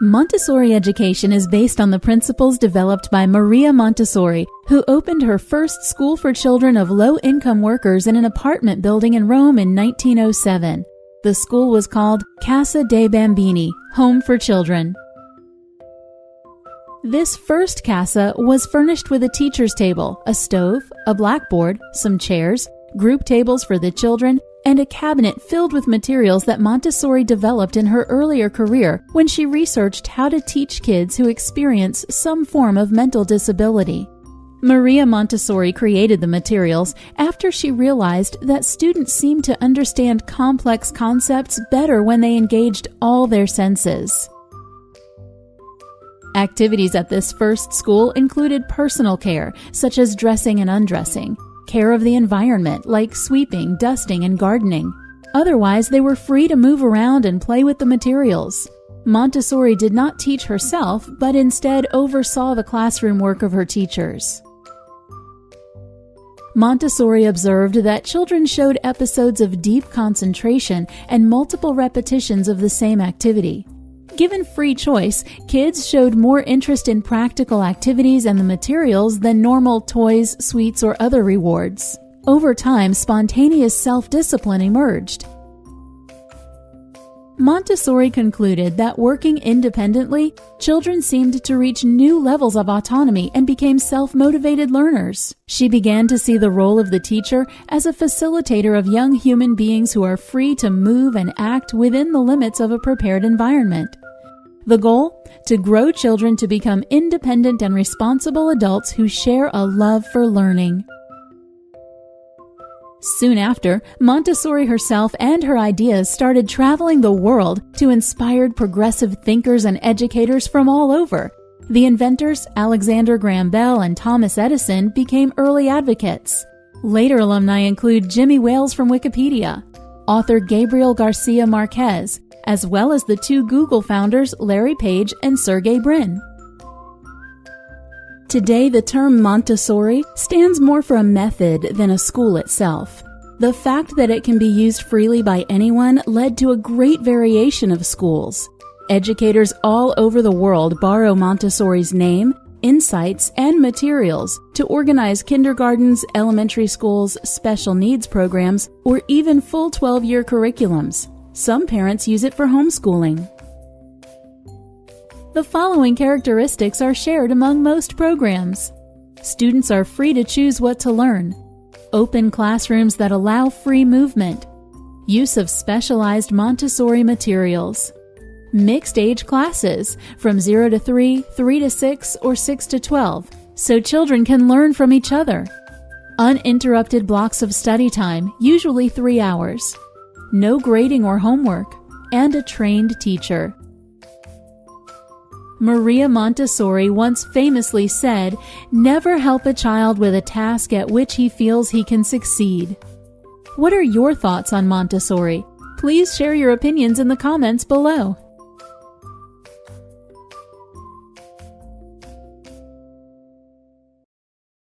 Montessori education is based on the principles developed by Maria Montessori, who opened her first school for children of low-income workers in an apartment building in Rome in 1907. The school was called Casa dei Bambini, Home for Children. This first casa was furnished with a teacher's table, a stove, a blackboard, some chairs, group tables for the children, and a cabinet filled with materials that Montessori developed in her earlier career when she researched how to teach kids who experience some form of mental disability. Maria Montessori created the materials after she realized that students seemed to understand complex concepts better when they engaged all their senses. Activities at this first school included personal care, such as dressing and undressing, care of the environment, like sweeping, dusting, and gardening. Otherwise, they were free to move around and play with the materials. Montessori did not teach herself, but instead oversaw the classroom work of her teachers. Montessori observed that children showed episodes of deep concentration and multiple repetitions of the same activity. Given free choice, kids showed more interest in practical activities and the materials than normal toys, sweets, or other rewards. Over time, spontaneous self-discipline emerged. Montessori concluded that working independently, children seemed to reach new levels of autonomy and became self-motivated learners. She began to see the role of the teacher as a facilitator of young human beings who are free to move and act within the limits of a prepared environment. The goal? To grow children to become independent and responsible adults who share a love for learning. Soon after, Montessori herself and her ideas started traveling the world to inspire progressive thinkers and educators from all over. The inventors, Alexander Graham Bell and Thomas Edison, became early advocates. Later alumni include Jimmy Wales from Wikipedia, author Gabriel Garcia Marquez, as well as the two Google founders Larry Page and Sergey Brin. Today, the term Montessori stands more for a method than a school itself. The fact that it can be used freely by anyone led to a great variation of schools. Educators all over the world borrow Montessori's name, insights, and materials to organize kindergartens, elementary schools, special needs programs, or even full 12-year curriculums. Some parents use it for homeschooling. The following characteristics are shared among most programs. Students are free to choose what to learn. Open classrooms that allow free movement. Use of specialized Montessori materials. Mixed age classes from 0 to 3, 3 to 6, or 6 to 12, so children can learn from each other. Uninterrupted blocks of study time, usually 3 hours. No grading or homework, and a trained teacher. Maria Montessori once famously said, "Never help a child with a task at which he feels he can succeed." What are your thoughts on Montessori? Please share your opinions in the comments below.